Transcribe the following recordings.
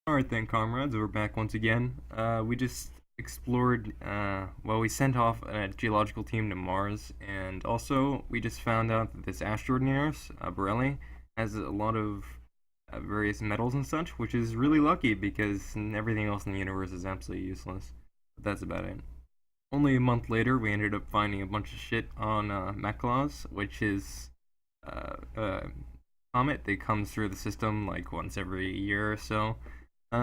Alright then, comrades, we're back once again. We just explored, well, we sent off a geological team to Mars, and also we just found out that this asteroid near us, Borelli, has a lot of various metals and such, which is really lucky because everything else in the universe is absolutely useless. But that's about it. Only a month later, we ended up finding a bunch of shit on Meklos, which is a comet that comes through the system like once every year or so.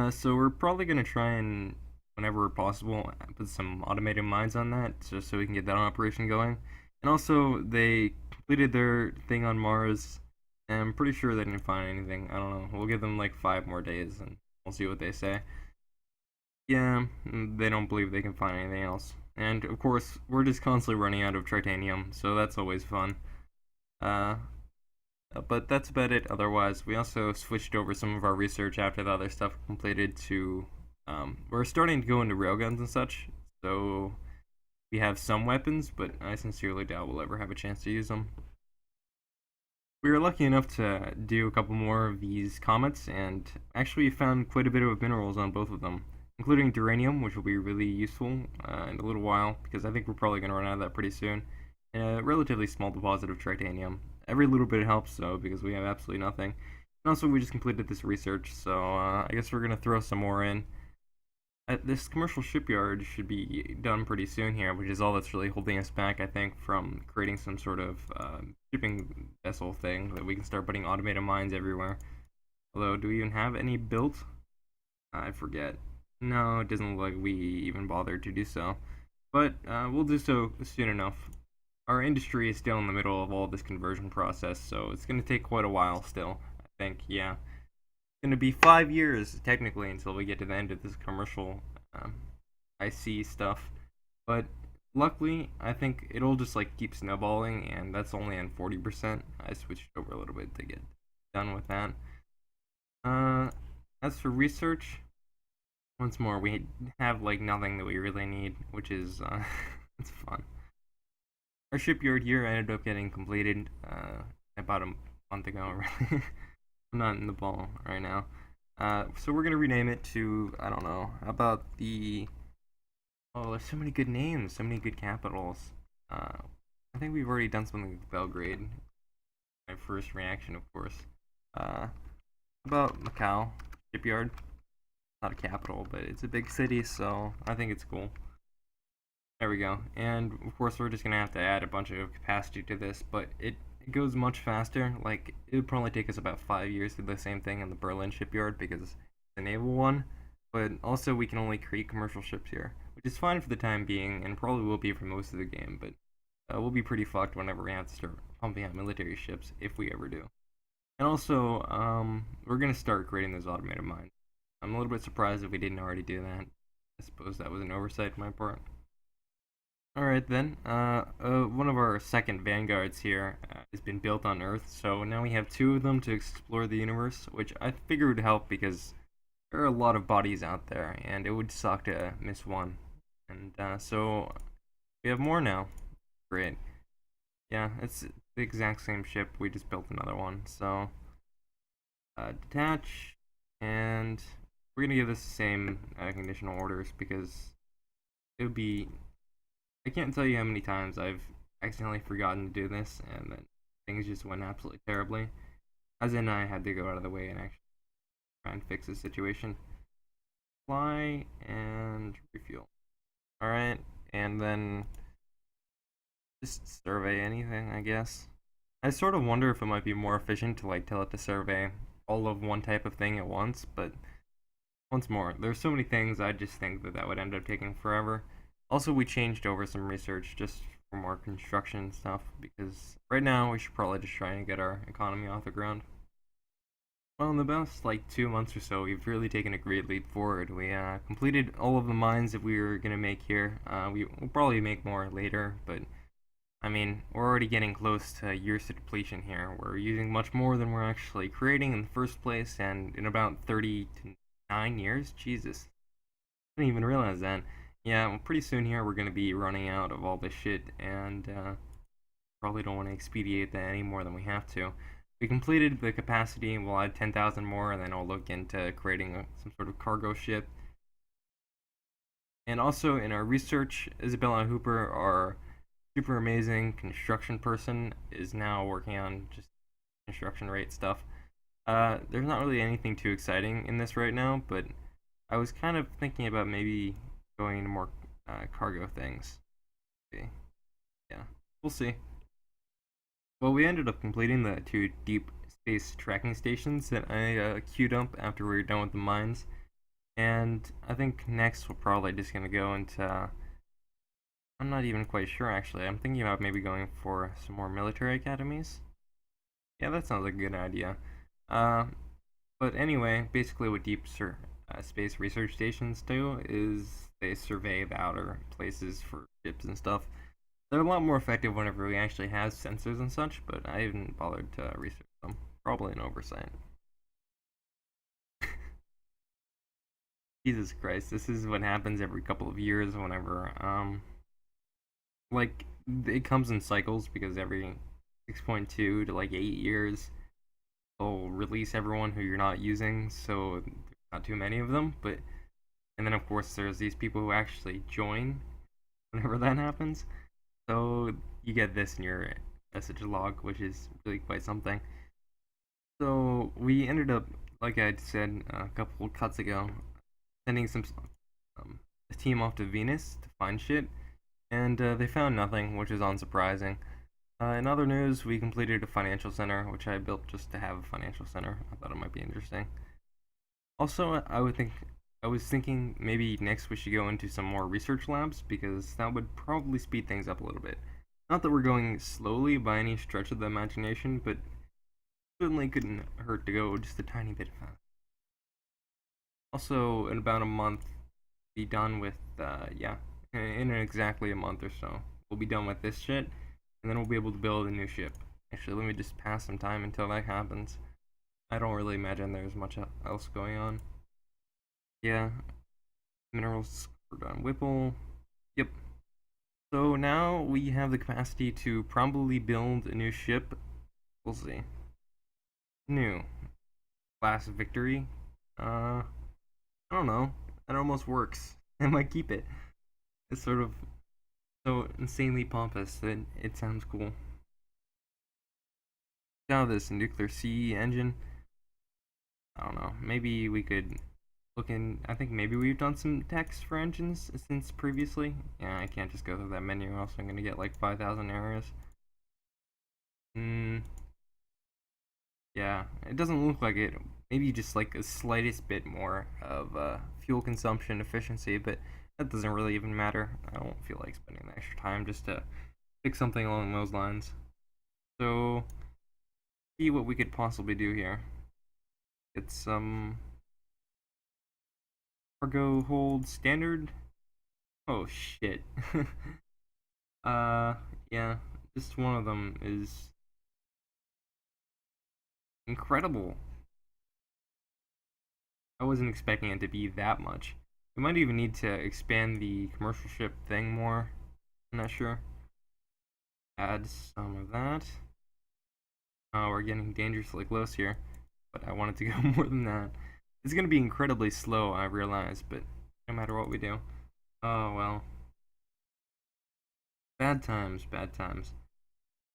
So we're probably gonna try and, whenever possible, put some automated mines on that, just so we can get that operation going. And also, they completed their thing on Mars, and I'm pretty sure they didn't find anything. I don't know. We'll give them like 5 more days, and we'll see what they say. Yeah, they don't believe they can find anything else. And of course, we're just constantly running out of titanium, so that's always fun. Uh, but that's about it. Otherwise, we also switched over some of our research after the other stuff completed to. We're starting to go into railguns and such, so we have some weapons, but I sincerely doubt we'll ever have a chance to use them. We were lucky enough to do a couple more of these comets, and actually found quite a bit of minerals on both of them, including duranium, which will be really useful in a little while, because I think we're probably going to run out of that pretty soon, and a relatively small deposit of titanium. Every little bit helps, though, because we have absolutely nothing. And also, we just completed this research, so I guess we're going to throw some more in. This commercial shipyard should be done pretty soon here, which is all that's really holding us back, I think, from creating some sort of shipping vessel thing that we can start putting automated mines everywhere. Although, do we even have any built? I forget. No, it doesn't look like we even bothered to do so. But we'll do so soon enough. Our industry is still in the middle of all this conversion process, so it's going to take quite a while still, I think, yeah. It's going to be 5 years, technically, until we get to the end of this commercial IC stuff. But luckily, I think it'll just like keep snowballing, and that's only on 40%. I switched over a little bit to get done with that. As for research, once more, we have like nothing that we really need, which is it's fun. Our shipyard here ended up getting completed about a month ago. Really, I'm not in the ball right now. So we're gonna rename it to, I don't know, how about the, oh, there's so many good names, so many good capitals. I think we've already done something with Belgrade. My first reaction, of course. About Macau shipyard. Not a capital, but it's a big city, so I think it's cool. There we go. And of course, we're just gonna have to add a bunch of capacity to this, but it goes much faster. Like, it would probably take us about 5 years to do the same thing in the Berlin shipyard because it's a naval one. But also, we can only create commercial ships here, which is fine for the time being, and probably will be for most of the game. But we'll be pretty fucked whenever we have to start pumping out military ships, if we ever do. And also, we're gonna start creating those automated mines. I'm a little bit surprised if we didn't already do that. I suppose that was an oversight on my part. Alright then, one of our second vanguards here has been built on Earth, so now we have two of them to explore the universe, which I figure would help because there are a lot of bodies out there, and it would suck to miss one. And so we have more now. Great. Yeah, it's the exact same ship, we just built another one, so detach, and we're gonna give this the same conditional orders because it would be, I can't tell you how many times I've accidentally forgotten to do this, and then things just went absolutely terribly. As in, I had to go out of the way and actually try and fix the situation. Fly and refuel. Alright, and then just survey anything, I guess. I sort of wonder if it might be more efficient to like tell it to survey all of one type of thing at once, but once more, there's so many things I just think that would end up taking forever. Also, we changed over some research just for more construction stuff, because right now we should probably just try and get our economy off the ground. Well, in the past, like, 2 months or so, we've really taken a great leap forward. We completed all of the mines that we were going to make here. We'll probably make more later, but, I mean, we're already getting close to years of depletion here. We're using much more than we're actually creating in the first place, and in about 39 years? Jesus. I didn't even realize that. Yeah, well, pretty soon here we're going to be running out of all this shit, and probably don't want to expedite that any more than we have to. we completed the capacity. We'll add 10,000 more, and then I'll look into creating some sort of cargo ship. And also in our research, Isabella Hooper, our super amazing construction person, is now working on just construction rate stuff. There's not really anything too exciting in this right now, but I was kind of thinking about maybe going into more cargo things. Okay. Yeah, we'll see. Well, we ended up completing the 2 deep space tracking stations that I queued up after we were done with the mines. And I think next we're probably just going to go into... I'm not even quite sure, actually. I'm thinking about maybe going for some more military academies. Yeah, that sounds like a good idea. But anyway, basically what deep space research stations do is they survey the outer places for ships and stuff. They're a lot more effective whenever we actually have sensors and such, but I haven't bothered to research them. Probably an oversight. Jesus Christ, this is what happens every couple of years whenever, like, it comes in cycles because every 6.2 to like 8 years, they'll release everyone who you're not using, so there's not too many of them, but, and then of course there's these people who actually join whenever that happens, so you get this in your message log, which is really quite something. So we ended up, like I said a couple cuts ago, sending a team off to Venus to find shit, and they found nothing, which is unsurprising. In other news, we completed a financial center, which I built just to have a financial center. I thought it might be interesting. Also, I was thinking maybe next we should go into some more research labs, because that would probably speed things up a little bit. Not that we're going slowly by any stretch of the imagination, but certainly couldn't hurt to go just a tiny bit fast. Also, in about a month, be done with, yeah, in exactly a month or so, we'll be done with this shit, and then we'll be able to build a new ship. Actually, let me just pass some time until that happens. I don't really imagine there's much else going on. Yeah, minerals are on Whipple. Yep. So now we have the capacity to probably build a new ship. We'll see. New. Class Victory. I don't know. That almost works. I might keep it. It's sort of so insanely pompous that it sounds cool. Now this nuclear C engine. I don't know. Maybe we could look in. I think maybe we've done some text for engines since previously. Yeah, I can't just go through that menu, or else I'm gonna get like 5,000 errors. Yeah, it doesn't look like it. Maybe just like a slightest bit more of fuel consumption efficiency, but that doesn't really even matter. I don't feel like spending the extra time just to fix something along those lines. So, see what we could possibly do here. It's some cargo hold standard. Oh shit. Yeah, just one of them is incredible. I wasn't expecting it to be that much. We might even need to expand the commercial ship thing more. I'm not sure. Add some of that. We're getting dangerously close here, but I wanted to go more than that. It's gonna be incredibly slow, I realize, but no matter what we do. Oh well. Bad times, bad times.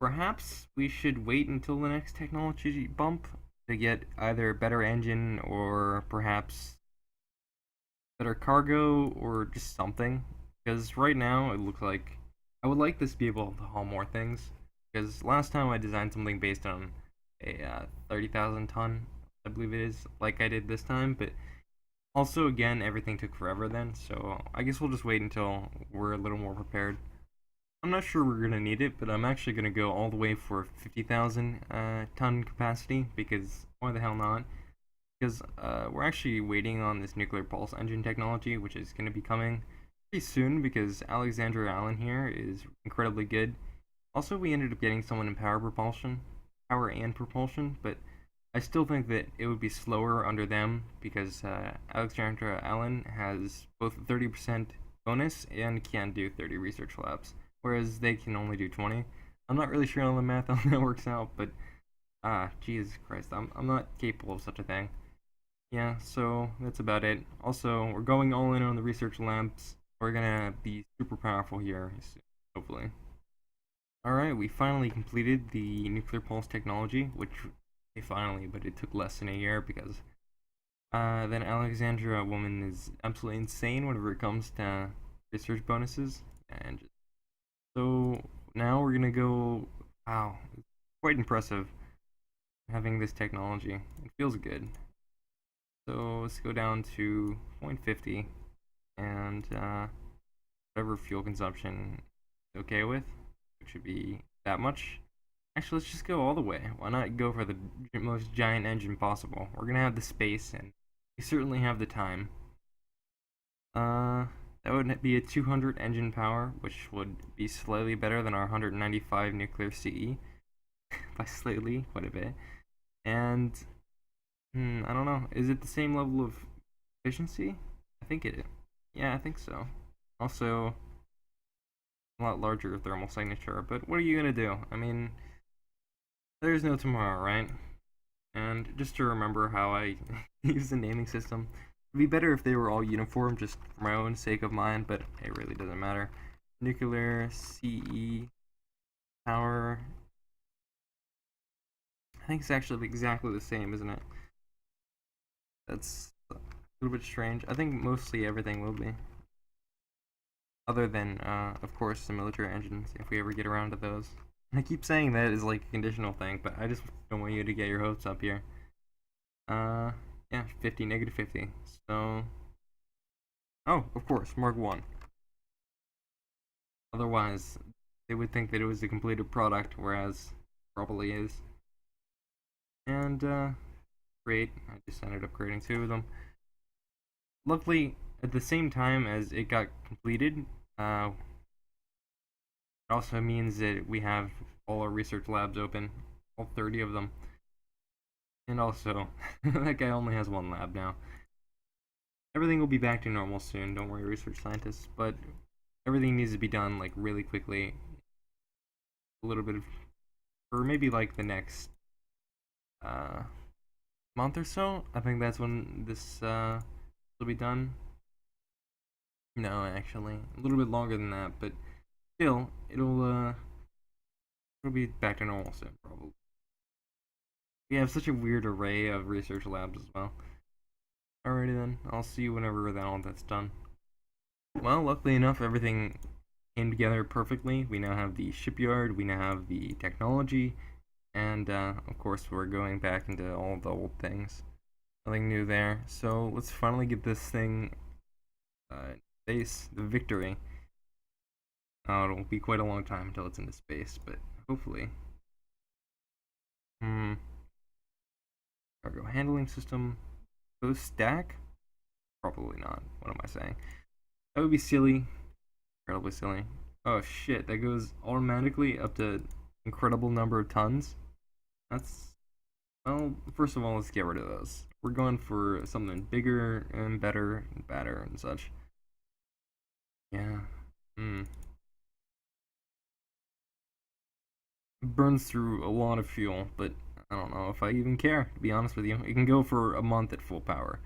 Perhaps we should wait until the next technology bump to get either a better engine or perhaps better cargo or just something. Because right now it looks like I would like this to be able to haul more things. Because last time I designed something based on a 30,000 ton, I believe it is, like I did this time. But also, again, everything took forever then. So I guess we'll just wait until we're a little more prepared. I'm not sure we're gonna need it, but I'm actually gonna go all the way for 50,000 ton capacity, because why the hell not? Because we're actually waiting on this nuclear pulse engine technology, which is gonna be coming pretty soon, because Alexandra Allen here is incredibly good. Also, we ended up getting someone in power and propulsion, but I still think that it would be slower under them, because Alexandra Allen has both a 30% bonus and can do 30 research labs, whereas they can only do 20. I'm not really sure on the math how that works out, but Jesus Christ, I'm not capable of such a thing. Yeah, so that's about it. Also, we're going all in on the research labs. We're gonna be super powerful here, hopefully. Alright, we finally completed the nuclear pulse technology, which, finally, but it took less than a year because that Alexandria woman is absolutely insane whenever it comes to research bonuses. And so now we're gonna go. Wow, it's quite impressive having this technology. It feels good. So let's go down to 0.50 and whatever fuel consumption is okay with, which should be that much. Actually, let's just go all the way. Why not go for the most giant engine possible? We're gonna have the space, and we certainly have the time. That would be a 200 engine power, which would be slightly better than our 195 nuclear CE. By slightly, quite a bit. And, I don't know. Is it the same level of efficiency? I think it is. Yeah, I think so. Also, a lot larger thermal signature, but what are you gonna do? I mean, there's no tomorrow, right? And just to remember how I use the naming system, it'd be better if they were all uniform, just for my own sake of mine, but it really doesn't matter. Nuclear CE power. I think it's actually exactly the same, isn't it? That's a little bit strange. I think mostly everything will be. Other than, of course, the military engines, if we ever get around to those. I keep saying that is like a conditional thing, but I just don't want you to get your hopes up here. Yeah, 50, negative 50. So, oh, of course, Mark 1. Otherwise, they would think that it was a completed product, whereas it probably is. And, great, I just ended up creating 2 of them. Luckily, at the same time as it got completed, it also means that we have all our research labs open, all 30 of them. And also, that guy only has 1 lab now. Everything will be back to normal soon, don't worry, research scientists, but everything needs to be done, like, really quickly. A little bit of, or maybe, like, the next, month or so. I think that's when this, will be done. No, actually, a little bit longer than that, but still, it'll be back to normal soon, probably. We have such a weird array of research labs as well. Alrighty then, I'll see you whenever all that's done. Well, luckily enough, everything came together perfectly. We now have the shipyard, we now have the technology, and of course we're going back into all the old things. Nothing new there. So let's finally get this thing space, the Victory. It'll be quite a long time until it's into space, but hopefully. Cargo handling system. Those stack? Probably not. What am I saying? That would be silly. Incredibly silly. Oh shit, that goes automatically up to incredible number of tons. That's, well, first of all, let's get rid of those. We're going for something bigger and better and badder and such. Yeah. It burns through a lot of fuel, but I don't know if I even care, to be honest with you. It can go for a month at full power.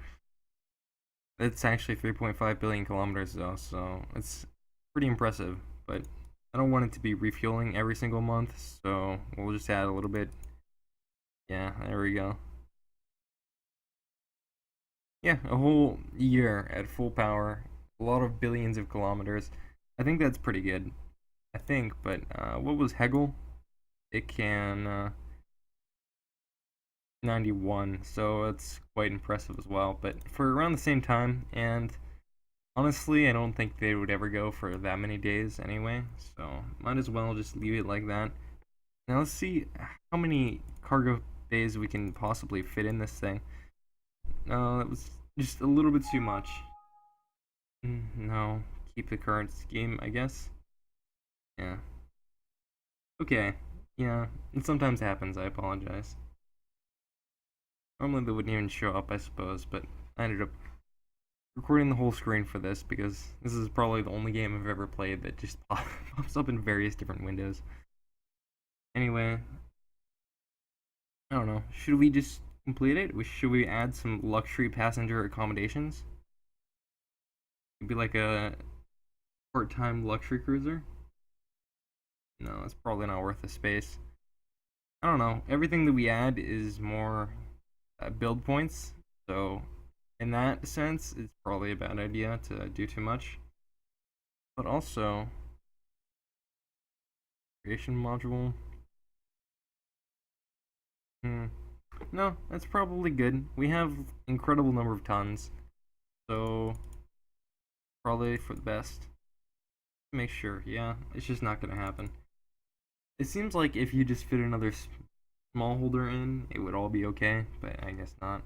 It's actually 3.5 billion kilometers though, so it's pretty impressive, but I don't want it to be refueling every single month, so we'll just add a little bit. Yeah, there we go. Yeah, a whole year at full power, a lot of billions of kilometers. I think that's pretty good. I think, but what was Hegel? It can 91, so it's quite impressive as well. But for around the same time, and honestly, I don't think they would ever go for that many days anyway, so might as well just leave it like that. Now let's see how many cargo bays we can possibly fit in this thing. No, that was just a little bit too much. No, keep the current scheme, I guess. Yeah. Okay. Yeah, it sometimes happens, I apologize. Normally they wouldn't even show up, I suppose, but I ended up recording the whole screen for this because this is probably the only game I've ever played that just pops up in various different windows. Anyway, I don't know. Should we just complete it? Should we add some luxury passenger accommodations? It'd be like a part-time luxury cruiser. No, it's probably not worth the space. I don't know. Everything that we add is more build points, so in that sense, it's probably a bad idea to do too much. But also, creation module. Hmm. No, that's probably good. We have incredible number of tons, so probably for the best. Make sure, yeah, it's just not gonna happen. It seems like if you just fit another small holder in, it would all be okay, but I guess not.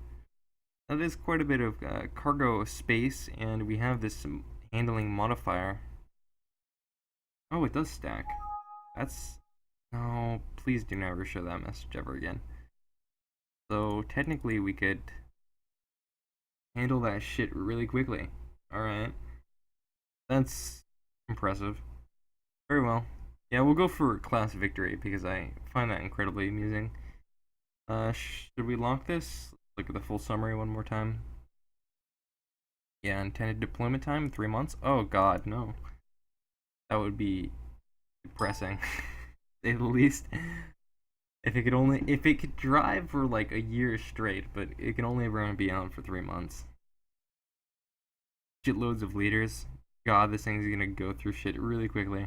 That is quite a bit of cargo space, and we have this handling modifier. Oh, it does stack. That's... No, please do never show that message ever again. So technically we could handle that shit really quickly. Alright. That's impressive. Very well. Yeah, we'll go for class victory because I find that incredibly amusing. Should we lock this? Look at the full summary one more time. Yeah, intended deployment time, 3 months. Oh god, no. That would be depressing. Say the least. If it could drive for like a year straight, but it can only ever be on for 3 months. Shitloads of liters. God, this thing's gonna go through shit really quickly.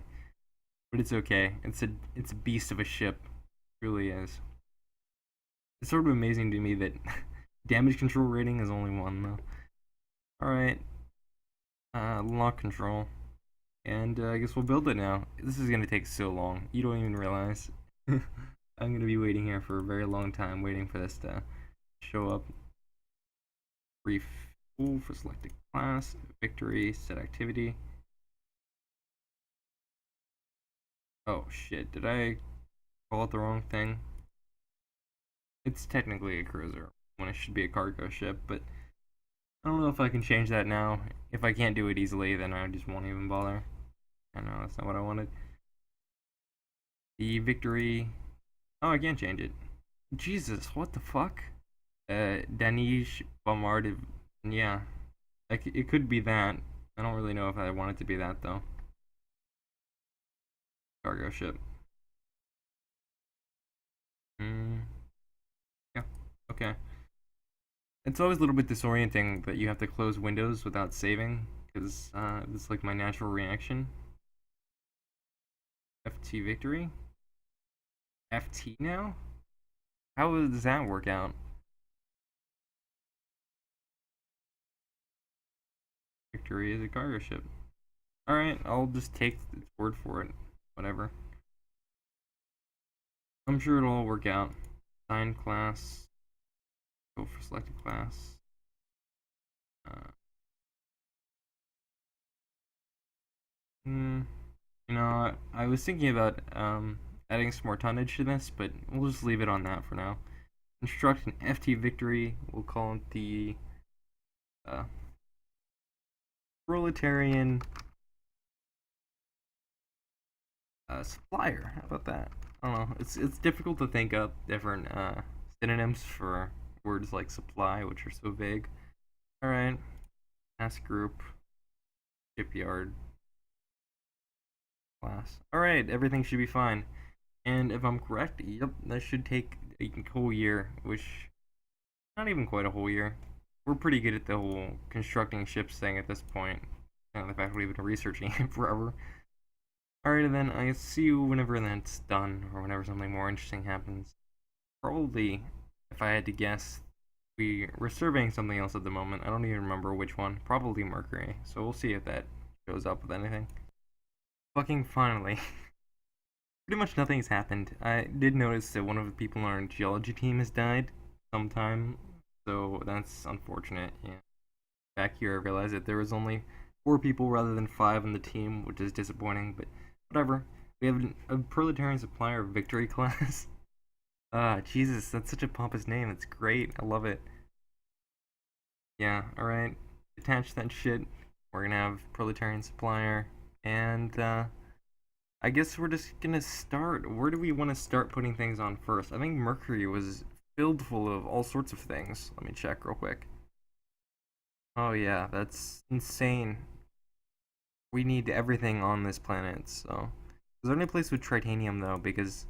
But it's okay. It's a beast of a ship. It really is. It's sort of amazing to me that damage control rating is only 1 though. Alright. Lock control. And I guess we'll build it now. This is gonna take so long. You don't even realize. I'm gonna be waiting here for a very long time, waiting for this to show up. Brief for selected class, victory, set activity. Oh shit, did I call it the wrong thing? It's technically a cruiser when it should be a cargo ship, but I don't know if I can change that now. If I can't do it easily, then I just won't even bother. I know, that's not what I wanted. The victory... Oh, I can't change it. Jesus, what the fuck? Danish bombarded... Yeah. Like, it could be that. I don't really know if I want it to be that, though. Cargo ship. Yeah, okay. It's always a little bit disorienting that you have to close windows without saving, because it's like my natural reaction. FT victory? FT now? How does that work out? Victory is a cargo ship. Alright, I'll just take its word for it. Whatever. I'm sure it'll all work out. Assign class. Go for selected class. You know, I was thinking about adding some more tonnage to this, but we'll just leave it on that for now. Construct an FT victory. We'll call it the proletarian supplier. How about that? I don't know. It's difficult to think up different synonyms for words like supply, which are so vague. All right. Task group. Shipyard. Class. All right. Everything should be fine. And if I'm correct, yep, that should take a whole year, which not even quite a whole year. We're pretty good at the whole constructing ships thing at this point. And the fact we've been researching it forever. Alright, then I see you whenever that's done, or whenever something more interesting happens. Probably, if I had to guess, we're surveying something else at the moment. I don't even remember which one. Probably Mercury. So we'll see if that shows up with anything. Fucking finally. Pretty much nothing's happened. I did notice that one of the people on our geology team has died sometime, so that's unfortunate. Yeah. Back here, I realized that there was only 4 people rather than 5 on the team, which is disappointing, but whatever. We have a proletarian supplier victory class. Jesus, that's such a pompous name. It's great. I love it. Yeah, alright. Attach that shit. We're gonna have proletarian supplier. And, I guess we're just gonna start. Where do we want to start putting things on first? I think Mercury was filled full of all sorts of things. Let me check real quick. Oh yeah, that's insane. We need everything on this planet, so. Is there any place with titanium though? Because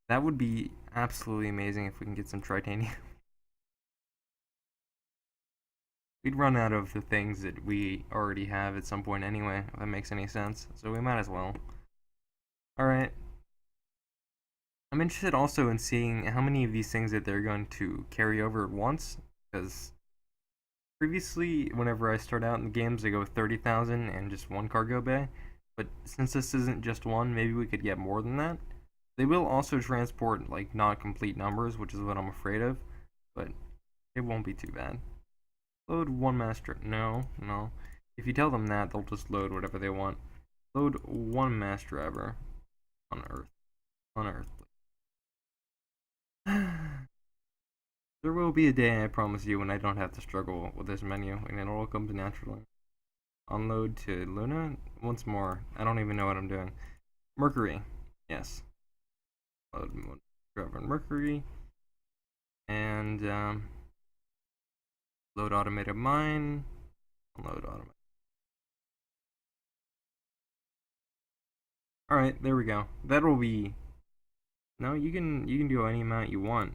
that would be absolutely amazing if we can get some titanium. We'd run out of the things that we already have at some point anyway, if that makes any sense. So we might as well. Alright. I'm interested also in seeing how many of these things that they're going to carry over at once, because previously, whenever I start out in the games, they go 30,000 and just one cargo bay. But since this isn't just one, maybe we could get more than that. They will also transport, like, not complete numbers, which is what I'm afraid of. But it won't be too bad. Load one master. No. If you tell them that, they'll just load whatever they want. Load one mass driver on Earth. On Earth. There will be a day, I promise you, when I don't have to struggle with this menu, and it all comes naturally. Unload to Luna? Once more. I don't even know what I'm doing. Mercury. Yes. Load driver on Mercury. And, load automated mine. Unload automated. Alright, there we go. That'll be... No, you can do any amount you want.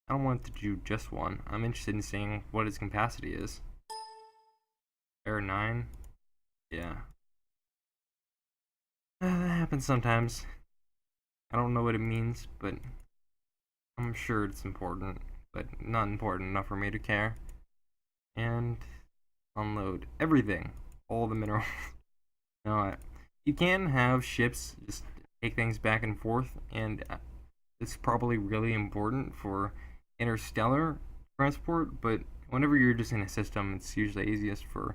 I don't want to do just one. I'm interested in seeing what its capacity is. Error 9? Yeah. That happens sometimes. I don't know what it means, but I'm sure it's important, but not important enough for me to care. And unload everything. All the minerals. No, you can have ships just take things back and forth, and it's probably really important for interstellar transport, but whenever you're just in a system, it's usually easiest for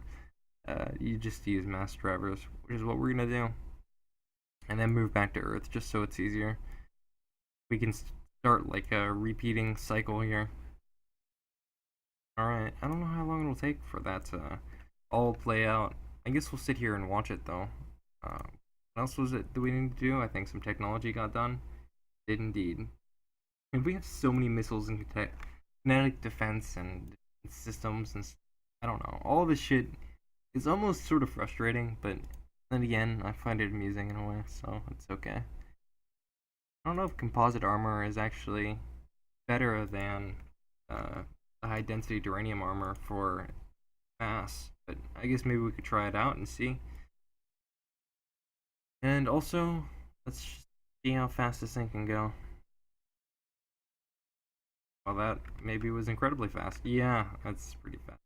you just use mass drivers, which is what we're gonna do, and then move back to Earth just so it's easier. We can start like a repeating cycle here. Alright, I don't know how long it'll take for that to all play out. I guess we'll sit here and watch it though. What else was it that we need to do? I think some technology got done. Did indeed. And we have so many missiles and kinetic defense and systems and I don't know. All this shit is almost sort of frustrating, but then again, I find it amusing in a way, so it's okay. I don't know if composite armor is actually better than the high density duranium armor for mass, but I guess maybe we could try it out and see. And also, let's see how fast this thing can go. Well, that maybe was incredibly fast. Yeah, that's pretty fast.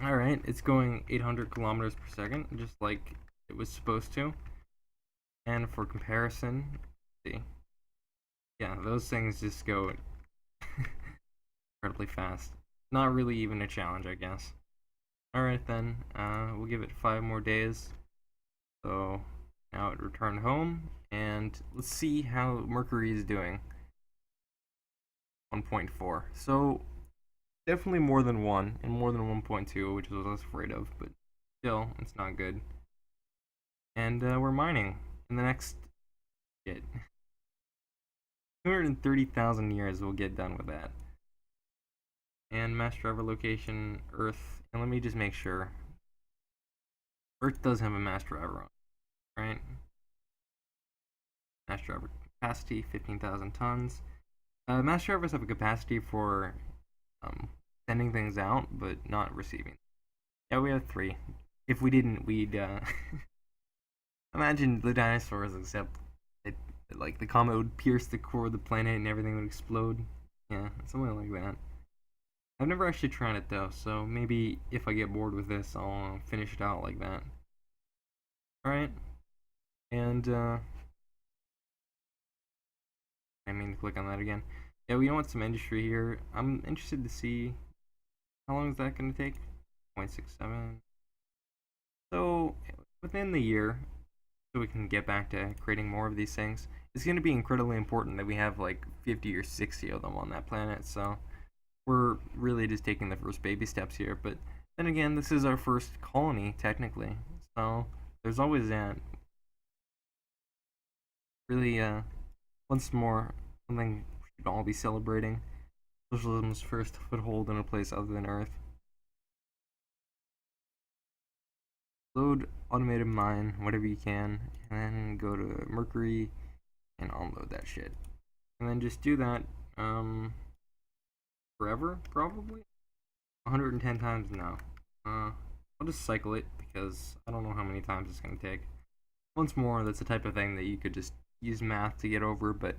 Alright, it's going 800 kilometers per second, just like it was supposed to. And for comparison, let's see. Yeah, those things just go incredibly fast. Not really even a challenge, I guess. Alright then, we'll give it 5 more days. So now it returned home, and let's see how Mercury is doing. 1.4. So definitely more than 1 and more than 1.2, which is what I was afraid of, but still, it's not good. And we're mining in the next 230,000 years we'll get done with that. And mass driver location, Earth, and let me just make sure. Earth does have a mass driver on, right? Mass driver capacity, 15,000 tons. Mass drivers have a capacity for sending things out, but not receiving. Yeah, we have 3. If we didn't, we'd imagine the dinosaurs, except it, like the comet would pierce the core of the planet and everything would explode. Yeah, something like that. I've never actually tried it though, so maybe if I get bored with this, I'll finish it out like that. Alright, and I mean to click on that again. Yeah, we want some industry here. I'm interested to see how long is that going to take. 0.67. So within the year, so we can get back to creating more of these things, it's going to be incredibly important that we have like 50 or 60 of them on that planet. So we're really just taking the first baby steps here. But then again, this is our first colony technically, so there's always that. Really, once more, something we should all be celebrating socialism's first foothold in a place other than Earth. Load automated mine, whatever you can, and then go to Mercury and unload that shit. And then just do that, forever, probably? 110 times? No. I'll just cycle it, because I don't know how many times it's gonna take. Once more, that's the type of thing that you could just use math to get over, but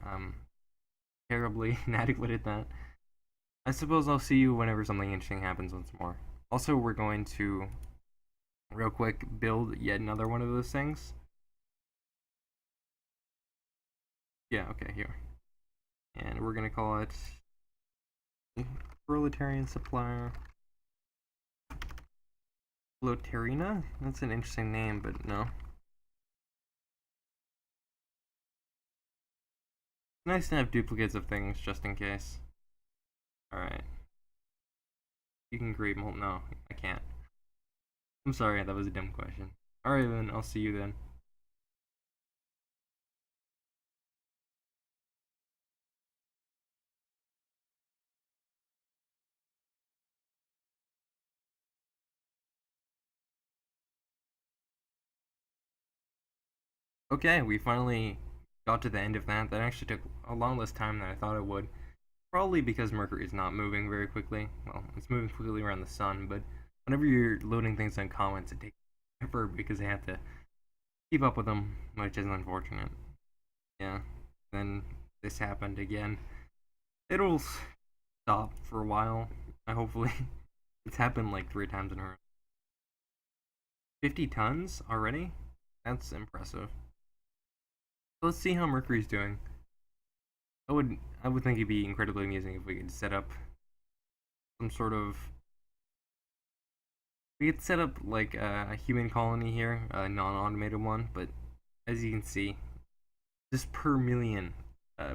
I'm terribly inadequate at that. I suppose I'll see you whenever something interesting happens once more. Also, we're going to, real quick, build yet another one of those things. Yeah, okay, here. And we're gonna call it Proletarian Supplier. Lotarina? That's an interesting name, but no. Nice to have duplicates of things just in case. Alright. You can create multiple. No, I can't. I'm sorry, that was a dumb question. Alright then, I'll see you then. Okay, we finally got to the end of that. That actually took a lot less time than I thought it would. Probably because Mercury is not moving very quickly. Well, it's moving quickly around the sun, but whenever you're loading things on comments, it takes forever because they have to keep up with them, which is unfortunate. Yeah, then this happened again. It'll stop for a while, hopefully. It's happened like 3 times in a row. 50 tons already? That's impressive. Let's see how Mercury's doing. I would think it'd be incredibly amusing if we could set up some sort of, we could set up like a human colony here, a non-automated one, but as you can see, just per million,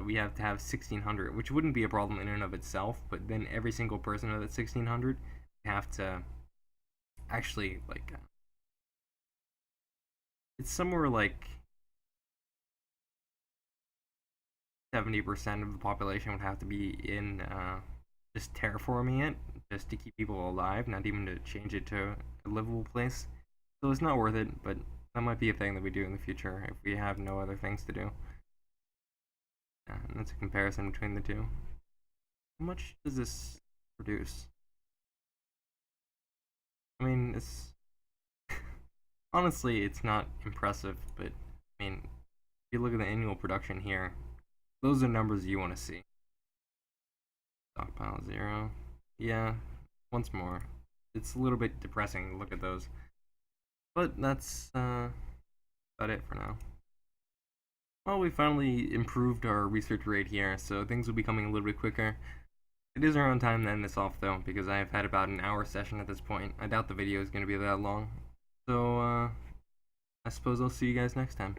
we have to have 1600, which wouldn't be a problem in and of itself, but then every single person of that 1600 have to actually like, it's somewhere like 70% of the population would have to be in just terraforming it, just to keep people alive, not even to change it to a livable place. So it's not worth it, but that might be a thing that we do in the future if we have no other things to do. Yeah, and that's a comparison between the two. How much does this produce? I mean, it's honestly, it's not impressive, but I mean, if you look at the annual production here, those are numbers you want to see. Stockpile 0. Yeah, once more. It's a little bit depressing to look at those. But that's about it for now. Well, we finally improved our research rate here, so things will be coming a little bit quicker. It is around time to end this off though, because I have had about an hour session at this point. I doubt the video is going to be that long. So, I suppose I'll see you guys next time.